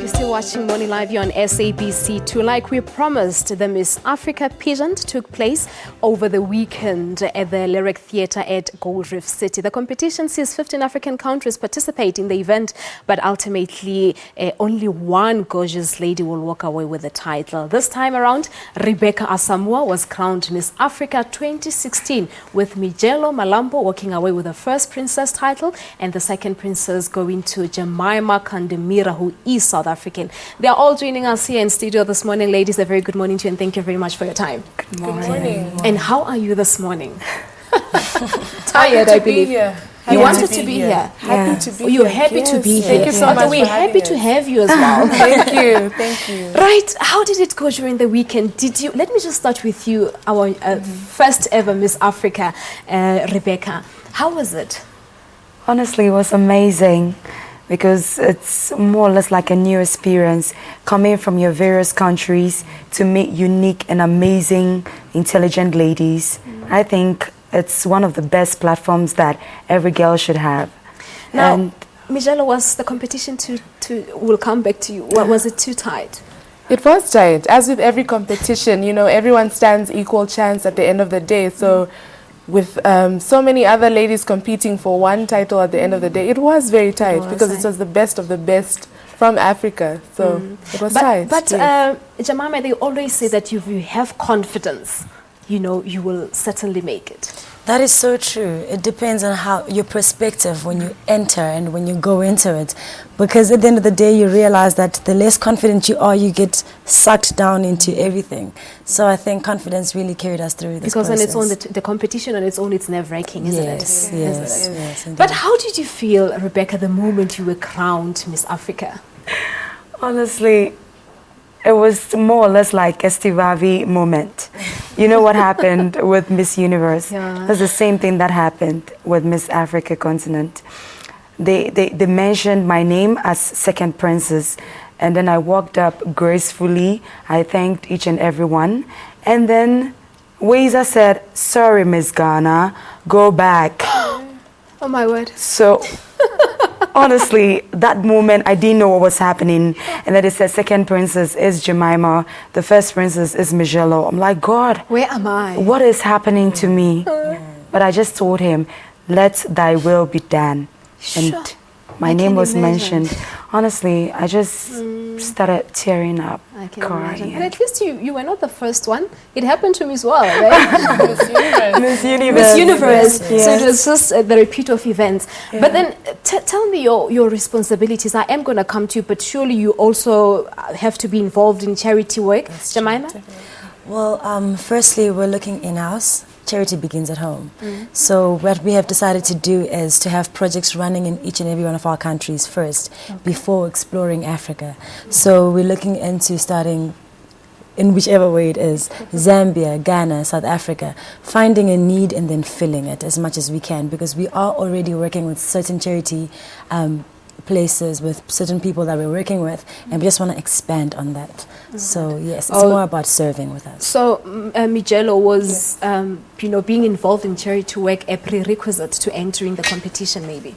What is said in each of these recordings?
You're still watching Morning Live here on SABC2. Like we promised, the Miss Africa pageant took place over the weekend at the Lyric Theatre at Reef City. The competition sees 15 African countries participate in the event, but ultimately only one gorgeous lady will walk away with the title. This time around, Rebecca Asamoah was crowned Miss Africa 2016, with Michelo Malambo walking away with the first princess title and the second princess going to Jemimah Kandemira, who is South African. They are all joining us here in studio this morning. Ladies, a very good morning to you and thank you very much for your time. Good morning. And how are you this morning? Tired, I believe. You wanted to be here. Happy to be here. You're happy to be here. Thank you so much. We're happy to have you as well. Thank you. Thank you. Right. How did it go during the weekend? Let me just start with you, our first ever Miss Africa, Rebecca. How was it? Honestly, it was amazing, because it's more or less like a new experience, coming from your various countries to meet unique and amazing, intelligent ladies. I think it's one of the best platforms that every girl should have. Now, and Michelo, was the competition we'll come back to you. Was it too tight? It was tight. As with every competition, you know, everyone stands equal chance at the end of the day. So with so many other ladies competing for one title at the end of the day, it was very tight, because it was the best of the best from Africa. So it was tight. But Jemimah, they always say that if you have confidence, you know, you will certainly make it. That is so true. It depends on how your perspective when you enter and when you go into it. Because at the end of the day, you realize that the less confident you are, you get sucked down into everything. So I think confidence really carried us through this process. Because on its own, the competition on its own, it's nerve-wracking, isn't it? Yes. But how did you feel, Rebecca, the moment you were crowned Miss Africa? honestly, it was more or less like a Steve Harvey moment. You know what happened with Miss Universe? Yeah. That's the same thing that happened with Miss Africa Continent. They mentioned my name as second princess, and then I walked up gracefully. I thanked each and every one, and then Wazer said, "Sorry, Miss Ghana, go back." Oh my word. So honestly, that moment, I didn't know what was happening. And then it said, second princess is Jemimah, the first princess is Michelo. I'm like, God, where am I? What is happening to me? But I just told him, let thy will be done. And my name was mentioned. Honestly, I just started tearing up, I can crying. imagine. But at least you were not the first one. It happened to me as well, right? Miss Universe. Miss Universe. Yes. So it was just the repeat of events. Yeah. But then tell me your responsibilities. I am going to come to you, but surely you also have to be involved in charity work. Jemimah? Well, firstly, we're looking in-house. Charity begins at home. So what we have decided to do is to have projects running in each and every one of our countries first, before exploring Africa. So we're looking into starting in whichever way it is, Zambia, Ghana, South Africa, finding a need and then filling it as much as we can, because we are already working with certain charity places, with certain people that we're working with, and we just want to expand on that. So yes, it's more about serving with us. So Michelo, was being involved in charity work a prerequisite to entering the competition, maybe?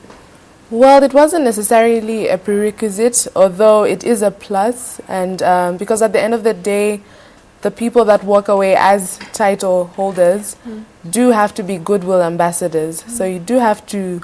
Well, it wasn't necessarily a prerequisite, although it is a plus. And because at the end of the day, the people that walk away as title holders do have to be goodwill ambassadors. So you do have to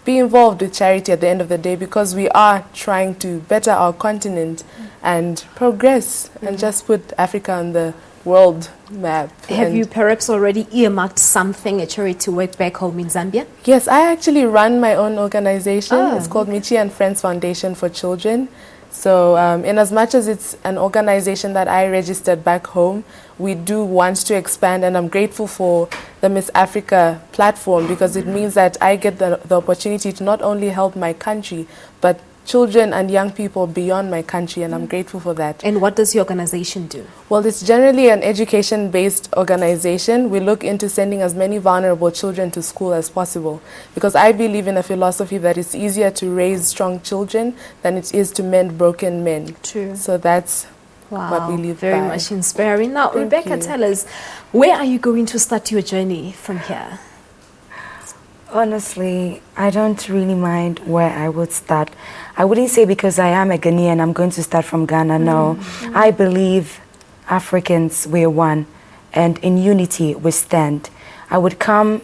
be involved with charity at the end of the day, because we are trying to better our continent and progress and just put Africa on the world map. Have you perhaps already earmarked something, a charity work back home in Zambia? Yes, I actually run my own organization. It's called Michi and Friends Foundation for Children. So in as much as it's an organization that I registered back home, we do want to expand, and I'm grateful for the Miss Africa platform, because it means that I get the opportunity to not only help my country, but children and young people beyond my country, and I'm grateful for that. And what does your organization do? Well, it's generally an education-based organization. We look into sending as many vulnerable children to school as possible, because I believe in a philosophy that it's easier to raise strong children than it is to mend broken men. True. So that's what we live very by. much inspiring. Now, Thank Rebecca, you. tell us, where are you going to start your journey from here? Honestly, I don't really mind where I would start. I wouldn't say because I am a Ghanaian, I'm going to start from Ghana. No, I believe Africans, we're one, and in unity we stand. I would come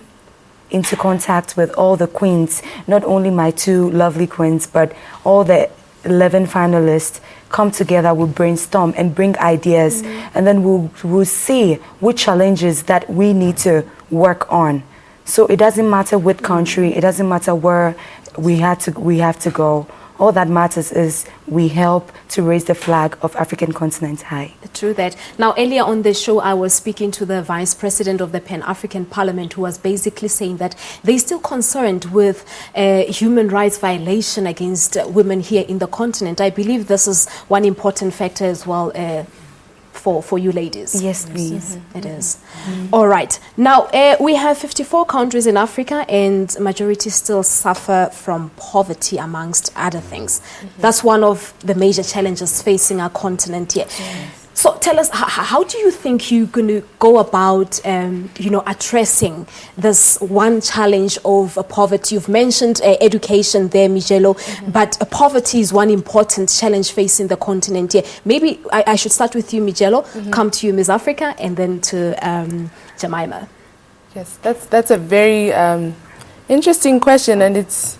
into contact with all the queens, not only my 2 lovely queens, but all the 11 finalists. Come together, we'll brainstorm and bring ideas, and then we'll see which challenges that we need to work on. So it doesn't matter which country, it doesn't matter where we have to go. All that matters is we help to raise the flag of African continent high. True that. Now, earlier on the show, I was speaking to the Vice President of the Pan-African Parliament, who was basically saying that they're still concerned with human rights violation against women here in the continent. I believe this is one important factor as well for you ladies. Yes, please. It is. All right. Now, we have 54 countries in Africa, and majority still suffer from poverty, amongst other things. That's one of the major challenges facing our continent here. So tell us, how do you think you're going to go about, addressing this one challenge of poverty? You've mentioned education there, Michelo, but poverty is one important challenge facing the continent here. Maybe I should start with you, Michelo, come to you, Miss Africa, and then to Jemimah. Yes, that's a very interesting question, and it's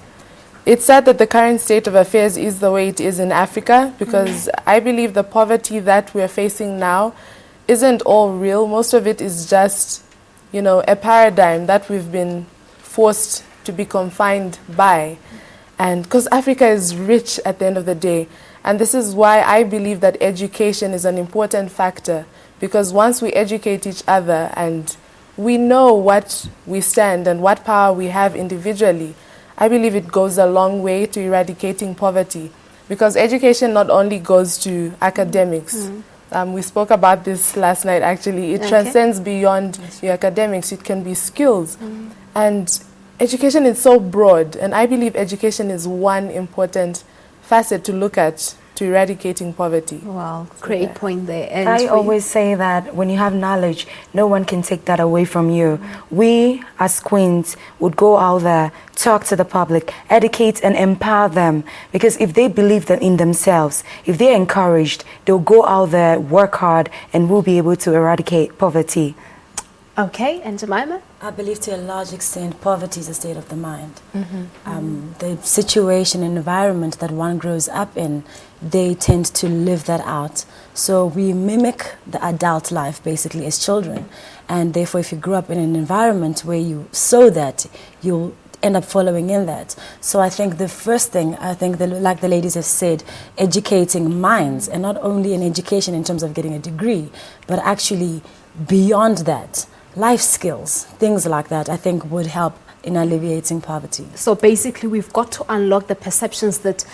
sad that the current state of affairs is the way it is in Africa, because I believe the poverty that we're facing now isn't all real. Most of it is just, a paradigm that we've been forced to be confined by. And because Africa is rich at the end of the day. And this is why I believe that education is an important factor, because once we educate each other and we know what we stand and what power we have individually, I believe it goes a long way to eradicating poverty, because education not only goes to academics. We spoke about this last night, actually. It transcends beyond your academics. It can be skills. And education is so broad, and I believe education is one important facet to look at to eradicating poverty. Wow, great point there. And I always say that when you have knowledge, no one can take that away from you. We, as queens, would go out there, talk to the public, educate and empower them. Because if they believe in themselves, if they're encouraged, they'll go out there, work hard, and we'll be able to eradicate poverty. Okay, and Jemimah? I believe to a large extent poverty is a state of the mind. The situation and environment that one grows up in, they tend to live that out. So we mimic the adult life basically as children. And therefore if you grow up in an environment where you sow that, you'll end up following in that. So I think the first thing, like the ladies have said, educating minds, and not only an education in terms of getting a degree, but actually beyond that, life skills, things like that, I think would help in alleviating poverty. So basically we've got to unlock the perceptions that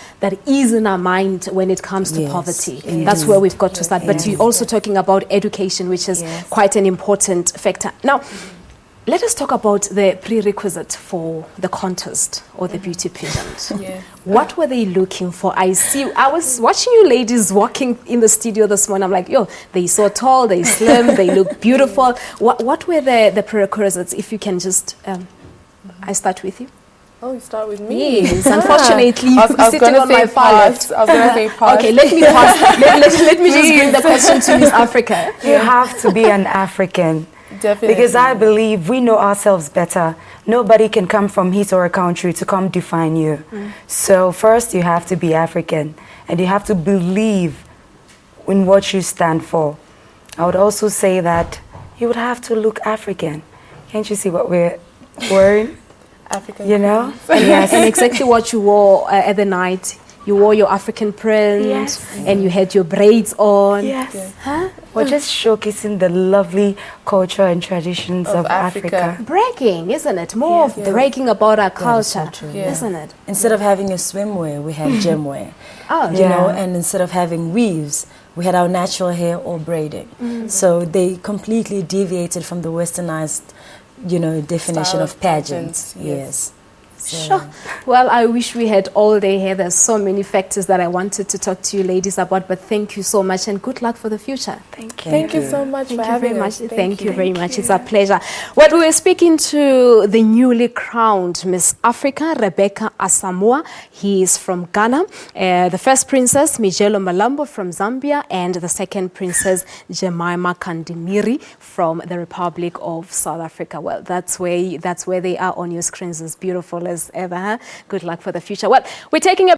is in our mind when it comes to poverty. That's where we've got to start. But you're also talking about education, which is quite an important factor. Now, let us talk about the prerequisite for the contest or the beauty pageant. What were they looking for? I was watching you ladies walking in the studio this morning. I'm like, they so tall, they slim, they look beautiful. What were the prerequisites? If you can just, I start with you. Oh, you start with me? Yes, unfortunately, you're sitting on my far left. I was going to say pass. Okay, let me pass. let me just bring the question to Miss Africa. You have to be an African. Definitely. Because I believe we know ourselves better. Nobody can come from his or her country to come define you. So first you have to be African, and you have to believe in what you stand for. I would also say that you would have to look African. Can't you see what we're wearing? African. You know? Yes, and exactly what you wore at the night. You wore your African print, and you had your braids on. Yes. Huh? We're just showcasing the lovely culture and traditions of Africa. Bragging, isn't it? More of bragging about our culture, isn't it? Instead of having a swimwear, we have gemwear. You know, and instead of having weaves, we had our natural hair or braiding. So they completely deviated from the westernized, definition of pageants. Yes. So, Sure. Well, I wish we had all day here. There's so many factors that I wanted to talk to you ladies about, but thank you so much and good luck for the future. Thank you. Thank you so much Thank for you having very us. much. Thank you very much. It's a pleasure. Well, we were speaking to the newly crowned Miss Africa, Rebecca Asamoah. He is from Ghana. The first princess, Michelo Malambo from Zambia, and the second princess, Jemimah Kandemira from the Republic of South Africa. Well, that's where they are on your screens, as beautiful as ever. Huh? Good luck for the future. Well, we're taking a